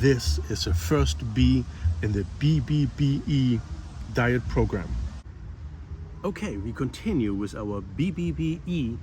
This is the first B in the BBBE diet program. Okay, we continue with our BBBE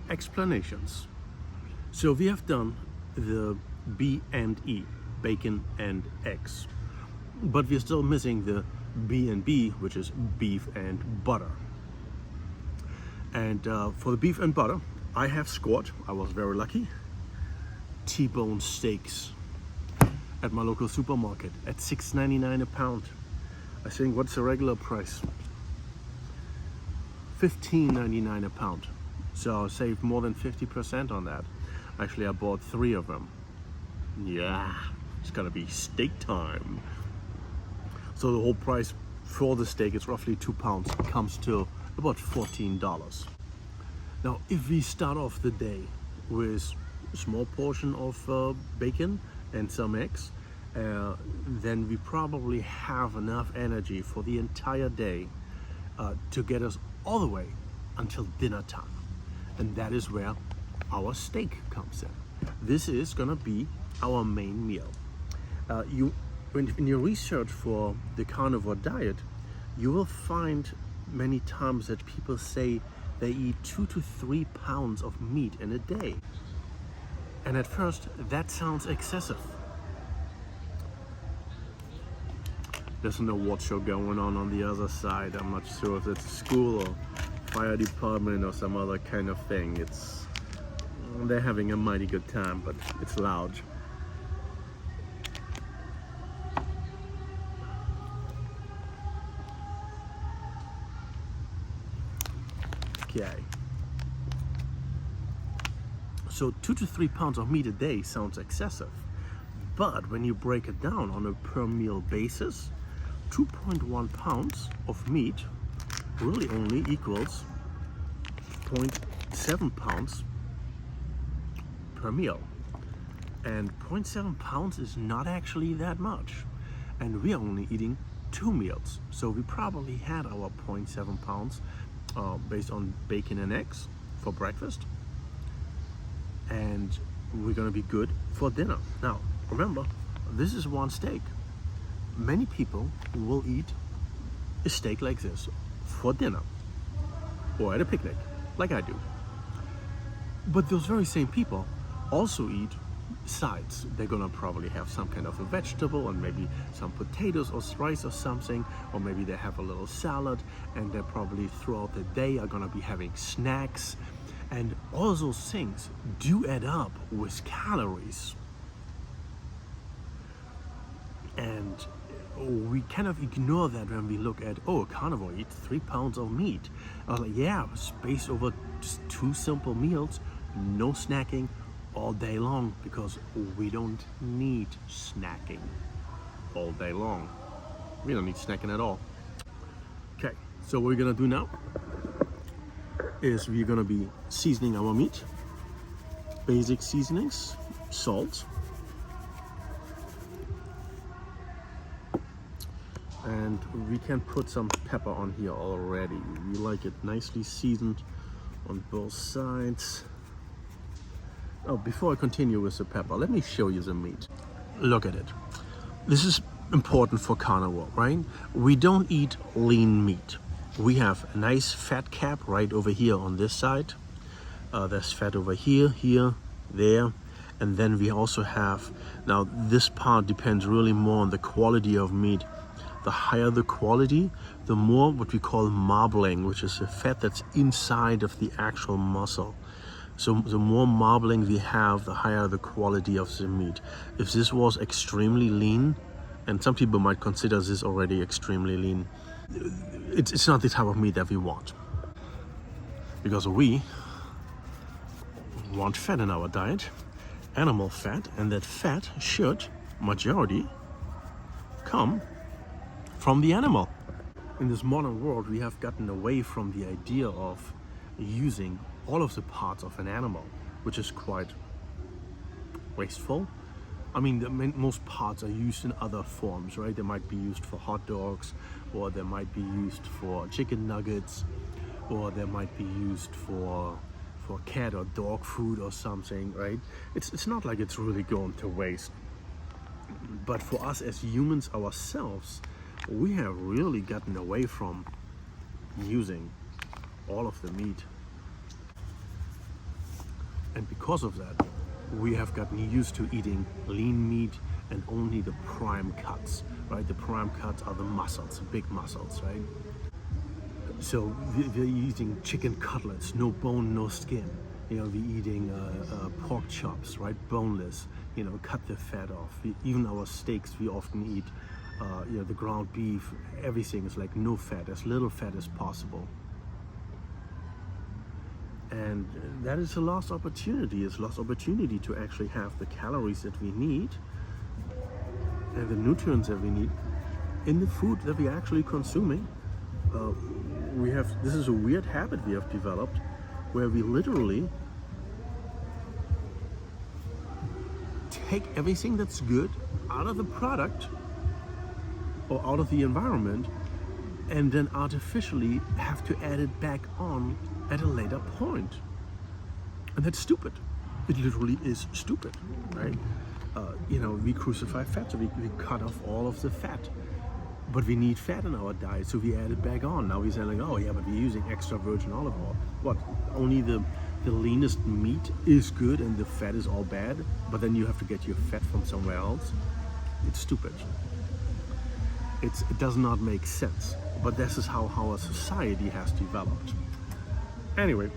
explanations. So we have done the B and E, bacon and eggs. But we're still missing the B and B, which is beef and butter. And for the beef and butter, I have scored, I was very lucky, T-bone steaks at my local supermarket at $6.99 a pound. I think what's the regular price? $15.99 a pound. So I saved more than 50% on that. Actually, I bought 3 of them. Yeah, it's gonna be steak time. So the whole price for the steak is roughly 2 pounds. It comes to about $14. Now, if we start off the day with a small portion of bacon and some eggs, then we probably have enough energy for the entire day to get us all the way until dinner time. And that is where our steak comes in. This is gonna be our main meal. In your research for the carnivore diet, you will find many times that people say they eat 2 to 3 pounds of meat in a day. And at first, that sounds excessive. There's an award show going on the other side. I'm not sure if it's a school or fire department or some other kind of thing. They're having a mighty good time, but it's loud. Okay. So 2 to 3 pounds of meat a day sounds excessive. But when you break it down on a per meal basis, 2.1 pounds of meat really only equals 0.7 pounds per meal. And 0.7 pounds is not actually that much. And we are only eating 2 meals. So we probably had our 0.7 pounds based on bacon and eggs for breakfast. And we're gonna be good for dinner. Now, remember, this is one steak. Many people will eat a steak like this for dinner or at a picnic, like I do. But those very same people also eat sides. They're gonna probably have some kind of a vegetable and maybe some potatoes or rice or something, or maybe they have a little salad, and they're probably throughout the day are gonna be having snacks. And all those things do add up with calories. And we kind of ignore that when we look at, oh, a carnivore eats 3 pounds of meat. Yeah, spaced over just 2 simple meals, no snacking all day long, because we don't need snacking all day long. We don't need snacking at all. Okay, so what we're gonna do now is we're gonna be seasoning our meat. Basic seasonings, salt, and we can put some pepper on here already. We like it nicely seasoned on both sides. Oh, before I continue with the pepper, let me show you the meat. Look at it. This is important for carnivore, right? We don't eat lean meat. We have a nice fat cap right over here on this side. There's fat over here, here, there. And then we also have, now this part depends really more on the quality of meat. The higher the quality, the more what we call marbling, which is the fat that's inside of the actual muscle. So the more marbling we have, the higher the quality of the meat. If this was extremely lean, and some people might consider this already extremely lean, it's not the type of meat that we want. Because we want fat in our diet, animal fat, and that fat should, majority, come from the animal. In this modern world, we have gotten away from the idea of using all of the parts of an animal, which is quite wasteful. I mean, most parts are used in other forms, right? They might be used for hot dogs, or they might be used for chicken nuggets, or they might be used for cat or dog food or something, right? It's not like it's really going to waste. But for us as humans ourselves, we have really gotten away from using all of the meat. And because of that, we have gotten used to eating lean meat and only the prime cuts, right? The prime cuts are the muscles, big muscles, right? So we're eating chicken cutlets, no bone, no skin. You know, we're eating pork chops, right? Boneless, you know, cut the fat off. Even our steaks, we often eat, you know, the ground beef, everything is like no fat, as little fat as possible. And that is a lost opportunity. It's a lost opportunity to actually have the calories that we need and the nutrients that we need in the food that we're actually consuming. This is a weird habit we have developed where we literally take everything that's good out of the product or out of the environment and then artificially have to add it back on at a later point. And that's stupid. It literally is stupid, right? You know, we crucify fat, so we cut off all of the fat. But we need fat in our diet, so we add it back on. Now we're saying like, oh yeah, but we're using extra virgin olive oil. What, only the leanest meat is good and the fat is all bad? But then you have to get your fat from somewhere else? It's stupid. It does not make sense. But this is how our society has developed. Anyway,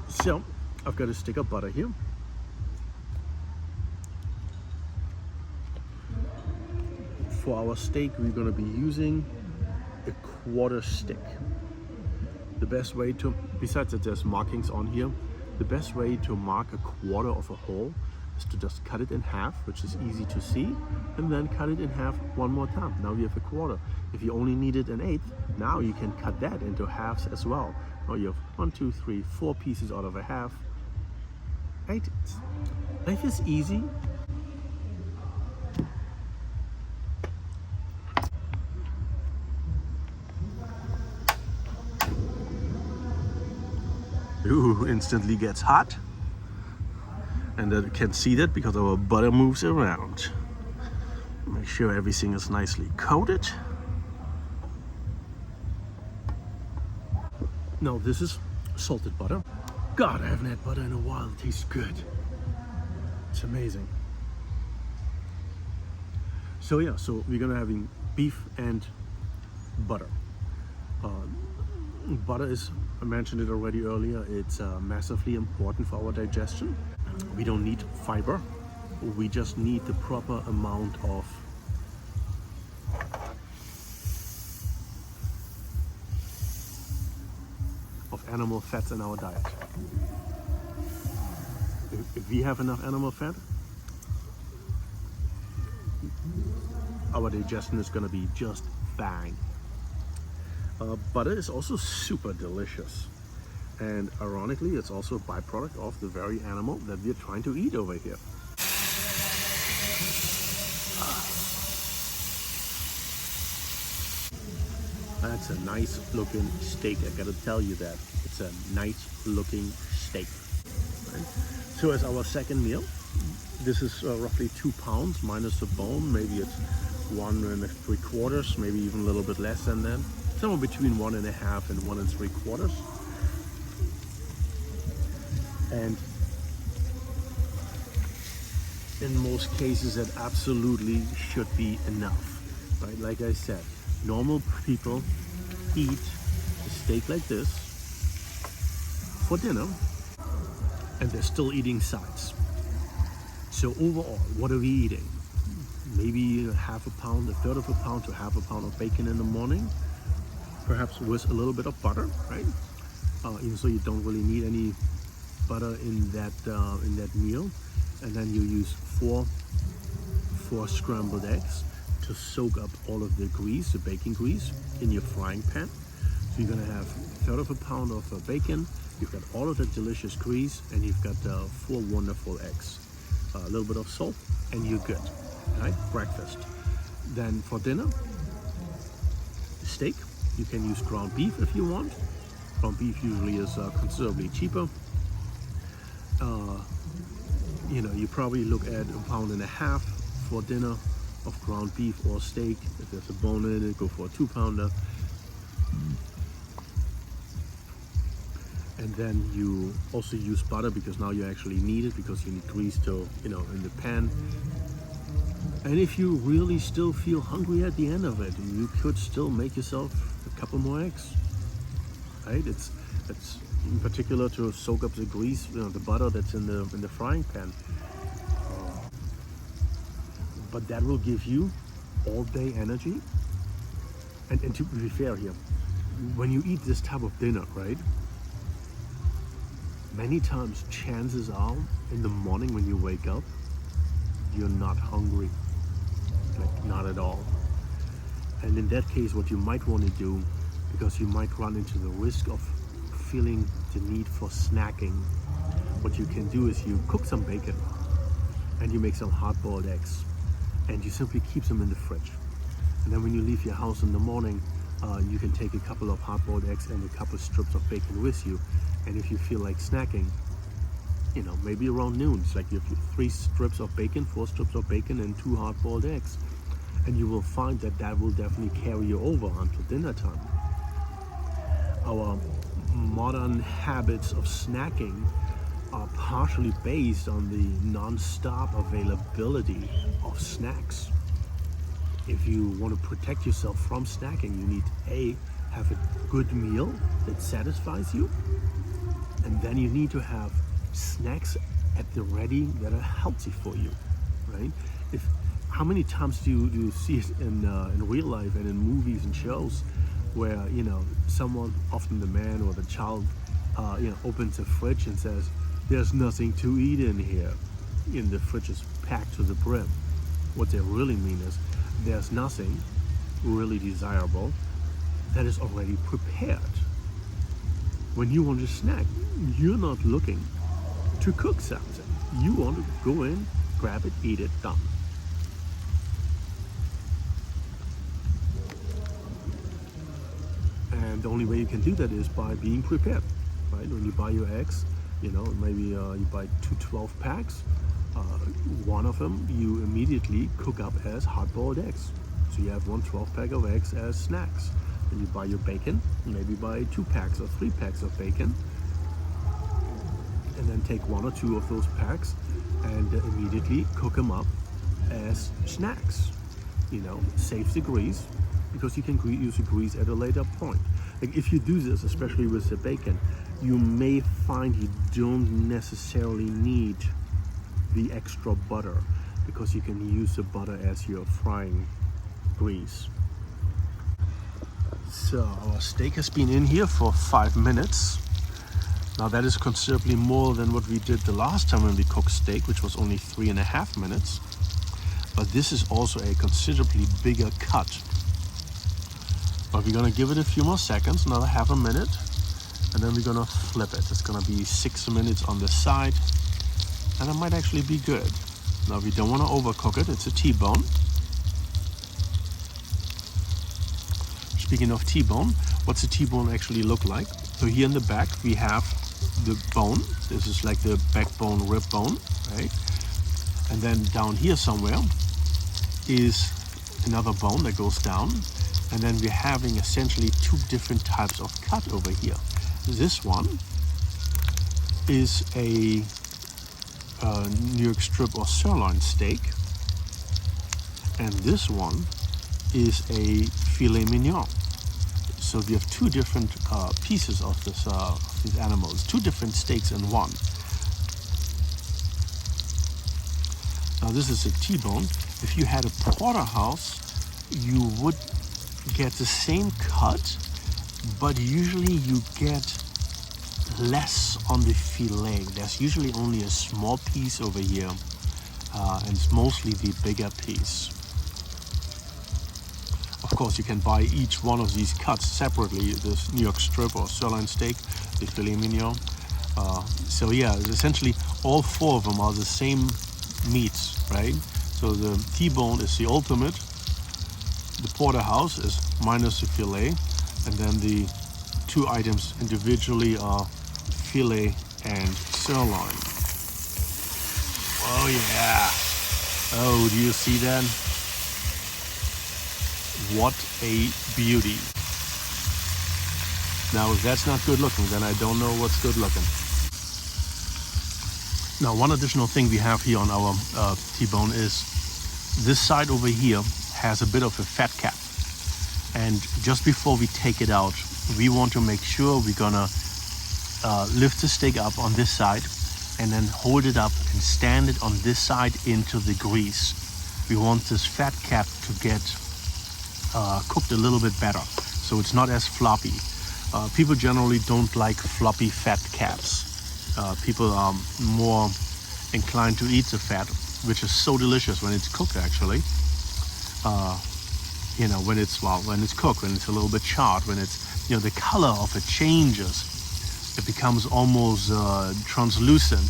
so I've got a stick of butter here. For our steak, we're going to be using a 1/4 stick. The best way to, besides that there's markings on here, the best way to mark a 1/4 of a whole is to just cut it in half, which is easy to see, and then cut it in half one more time. Now we have a 1/4. If you only needed an 1/8, now you can cut that into halves as well. Now you have 1, 2, 3, 4 pieces out of a half. 8. Life is easy. Ooh, instantly gets hot. And you can see that because our butter moves around. Make sure everything is nicely coated. Now this is salted butter. God, I haven't had butter in a while. It tastes good. It's amazing. So yeah, so we're gonna having beef and butter. Butter is, I mentioned it already earlier, it's massively important for our digestion. We don't need fiber. We just need the proper amount of animal fats in our diet. If we have enough animal fat, our digestion is going to be just fine. Butter is also super delicious, and ironically it's also a byproduct of the very animal that we're trying to eat over here. That's a nice looking steak, I gotta tell you that. It's a nice looking steak. Right? So as our second meal, this is roughly 2 pounds minus the bone. Maybe it's 1 3/4, maybe even a little bit less than that. Somewhere between 1 1/2 and 1 3/4. And in most cases that absolutely should be enough, right? Like I said, normal people eat a steak like this for dinner and they're still eating sides. So overall, what are we eating? Maybe 1/2 pound, 1/3 of a pound to 1/2 pound of bacon in the morning, perhaps with a little bit of butter, right? Even so, you don't really need any butter in that meal. And then you use four scrambled eggs to soak up all of the grease, the bacon grease, in your frying pan. So you're gonna have 1/3 of a pound of bacon, you've got all of that delicious grease, and you've got 4 wonderful eggs. A little bit of salt, and you're good, right? Breakfast. Then for dinner, steak. You can use ground beef if you want. Ground beef usually is considerably cheaper. You know, you probably look at 1.5 pounds for dinner of ground beef or steak. If there's a bone in it, go for a 2-pounder. And then you also use butter because now you actually need it, because you need grease to, in the pan. And if you really still feel hungry at the end of it, you could still make yourself a couple more eggs, right? It's in particular to soak up the grease, the butter that's in the frying pan. But that will give you all day energy. And to be fair here, when you eat this type of dinner, right? Many times, chances are, in the morning when you wake up, you're not hungry, like not at all. And in that case, what you might want to do, because you might run into the risk of feeling the need for snacking, what you can do is you cook some bacon and you make some hard-boiled eggs, and you simply keep them in the fridge. And then when you leave your house in the morning, you can take a couple of hard-boiled eggs and a couple strips of bacon with you. And if you feel like snacking, maybe around noon, it's like you have 3 strips of bacon, 4 strips of bacon, and 2 hard-boiled eggs. And you will find that will definitely carry you over until dinner time. Our modern habits of snacking are partially based on the non-stop availability of snacks. If you want to protect yourself from snacking, you need have a good meal that satisfies you, and then you need to have snacks at the ready that are healthy for you, right? How many times do you see it in real life and in movies and shows where someone, often the man or the child, opens a fridge and says, "There's nothing to eat in here," and the fridge is packed to the brim. What they really mean is there's nothing really desirable that is already prepared. When you want to snack, you're not looking to cook something. You want to go in, grab it, eat it, done. And the only way you can do that is by being prepared, right? When you buy your eggs, maybe you buy 2 12 packs. One of them you immediately cook up as hard-boiled eggs. So you have 1 12-pack of eggs as snacks. Then you buy your bacon, maybe buy 2 packs or 3 packs of bacon, and then take 1 or 2 of those packs and immediately cook them up as snacks. Save the grease, because you can use the grease at a later point. Like if you do this, especially with the bacon, you may find you don't necessarily need the extra butter, because you can use the butter as your frying grease. So our steak has been in here for 5 minutes. Now that is considerably more than what we did the last time when we cooked steak, which was only 3.5 minutes. But this is also a considerably bigger cut. But we're gonna give it a few more seconds, another half a minute, and then we're gonna flip it. It's gonna be 6 minutes on the side, and it might actually be good. Now we don't want to overcook it. It's a T-bone. Speaking of T-bone, what's a T-bone actually look like? So here in the back we have the bone. This is like the backbone, rib bone, right? And then down here somewhere is another bone that goes down. And then we're having essentially 2 different types of cut over here. This one is a New York strip or sirloin steak, and this one is a filet mignon. So we have 2 different pieces of these animals, 2 different steaks in one. Now this is a T-bone. If you had a porterhouse, you would get the same cut, but usually you get less on the filet. There's usually only a small piece over here, and it's mostly the bigger piece. Of course, you can buy each one of these cuts separately, this New York strip or sirloin steak, the filet mignon. So yeah, essentially all 4 of them are the same meats, right? So the T-bone is the ultimate, the porterhouse is minus the filet, and then the 2 items individually are filet and sirloin. Oh yeah, Oh, do you see that? What a beauty. Now, if that's not good looking, then I don't know what's good looking. Now, one additional thing we have here on our T-bone is this side over here has a bit of a fat cap. And just before we take it out, we want to make sure we're gonna lift the steak up on this side and then hold it up and stand it on this side into the grease. We want this fat cap to get cooked a little bit better, so it's not as floppy. People generally don't like floppy fat caps. People are more inclined to eat the fat, which is so delicious when it's cooked actually. You know, when it's cooked, when it's a little bit charred, when it's, you know, the color of it changes. It becomes almost translucent.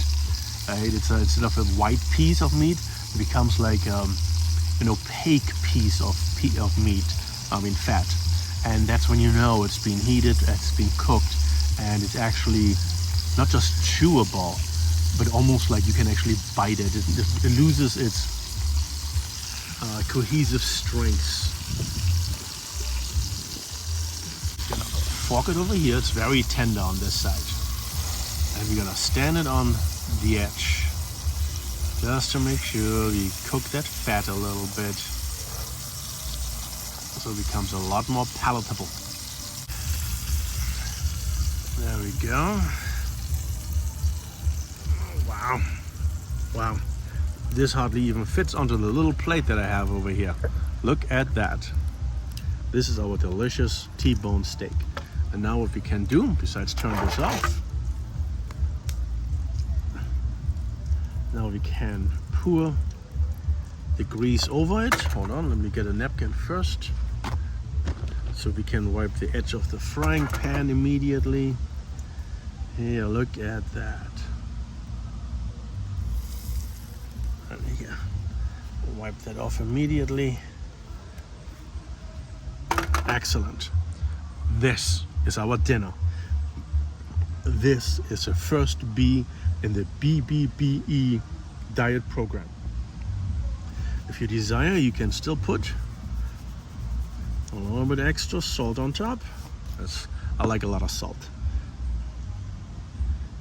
Right? It's instead of a white piece of meat, it becomes like an opaque piece of meat. I mean fat, and that's when you know it's been heated, it's been cooked, and it's actually not just chewable, but almost like you can actually bite it. It loses its cohesive strengths. Gonna fork it over here. It's very tender on this side, and we're gonna stand it on the edge just to make sure we cook that fat a little bit, so it becomes a lot more palatable. There we go. Wow, wow. This hardly even fits onto the little plate that I have over here. Look at that. This is our delicious T-bone steak. And now what we can do, besides turn this off, now we can pour the grease over it. Hold on, let me get a napkin first, so we can wipe the edge of the frying pan immediately. Here, look at that. And here, we'll wipe that off immediately. Excellent. This is our dinner. This is the first B in the BBBE diet program. If you desire, you can still put a little bit extra salt on top. I like a lot of salt.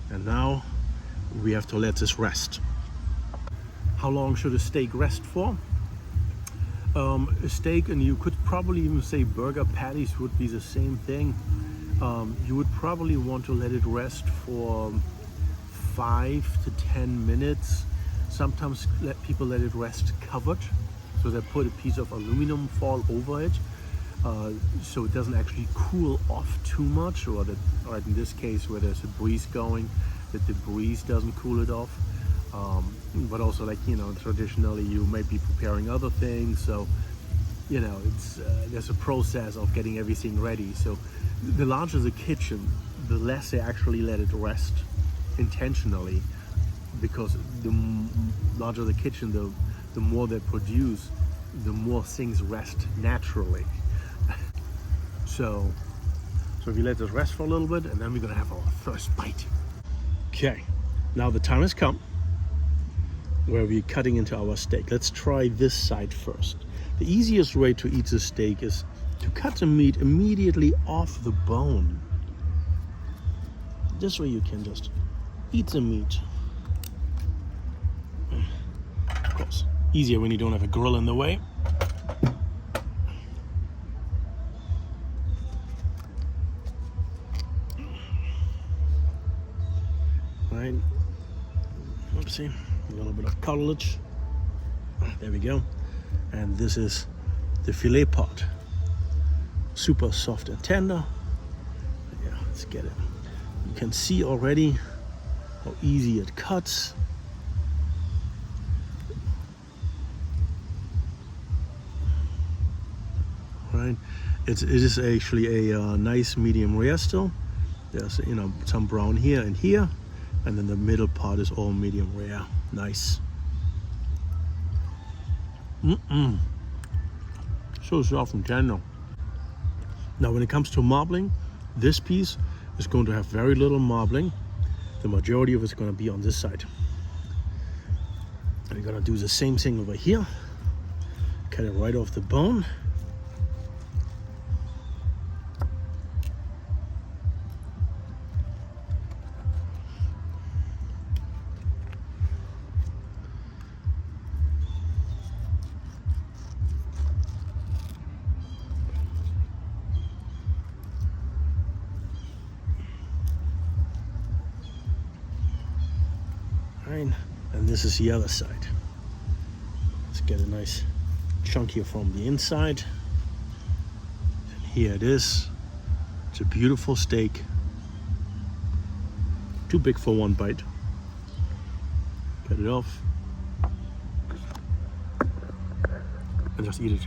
And now we have to let this rest. How long should a steak rest for? A steak, and you could probably even say burger patties would be the same thing. You would probably want to let it rest for 5 to 10 minutes. Sometimes people let it rest covered, so they put a piece of aluminum foil over it, so it doesn't actually cool off too much, or that, right in this case where there's a breeze going, that the breeze doesn't cool it off. But also, like, you know, traditionally you might be preparing other things, so you know, it's there's a process of getting everything ready. So the larger the kitchen, the less they actually let it rest intentionally, because the larger the kitchen, the more they produce, the more things rest naturally. So if you let this rest for a little bit, and then we're gonna have our first bite. Okay, now the time has come where we're cutting into our steak. Let's try this side first. The easiest way to eat the steak is to cut the meat immediately off the bone. This way you can just eat the meat. Of course, easier when you don't have a grill in the way. Right, oopsie. A little bit of cartilage. There we go. And this is the filet part. Super soft and tender. Yeah, let's get it. You can see already how easy it cuts. Right. It is actually a nice medium rare still. There's, you know, some brown here and here, and then the middle part is all medium rare. Nice. So soft and tender. Now when it comes to marbling, this piece is going to have very little marbling. The majority of it's going to be on this side. We're gonna do the same thing over here. Cut it right off the bone. Right, and this is the other side. Let's get a nice chunk here from the inside. And here it is. It's a beautiful steak. Too big for one bite. Cut it off. And just eat it.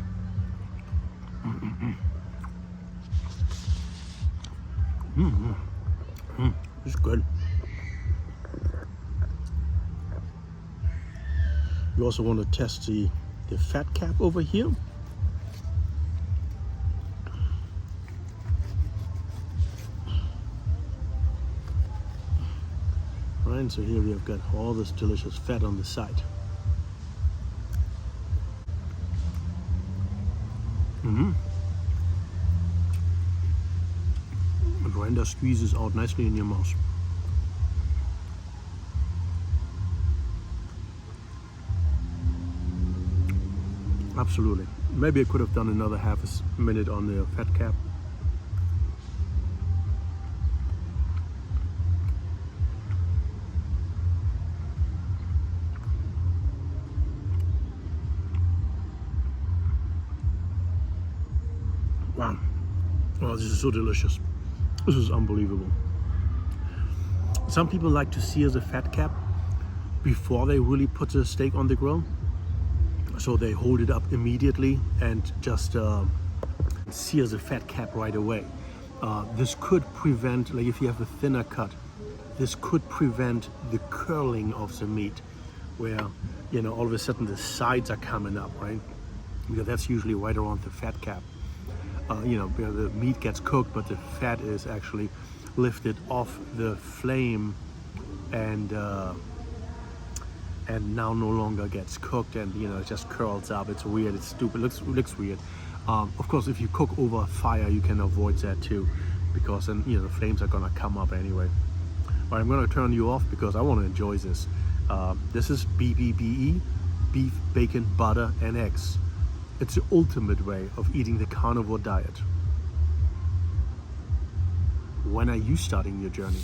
It's good. You also want to test the fat cap over here. Right, so here we have got all this delicious fat on the side. The render squeezes out nicely in your mouth. Absolutely. Maybe I could have done another half a minute on the fat cap. Wow. Oh, this is so delicious. This is unbelievable. Some people like to sear the fat cap before they really put the steak on the grill. So they hold it up immediately and just sear the fat cap right away. This could prevent, like if you have a thinner cut, this could prevent the curling of the meat, where, you know, all of a sudden the sides are coming up, right? Because that's usually right around the fat cap. You know, where the meat gets cooked, but the fat is actually lifted off the flame and now no longer gets cooked, and you know, it just curls up. It's weird, it's stupid, looks weird. Of course, if you cook over fire, you can avoid that too, because then, you know, the flames are gonna come up anyway. But I'm gonna turn you off because I want to enjoy this. This is BBBE, beef, bacon, butter, and eggs. It's the ultimate way of eating the carnivore diet. When are you starting your journey?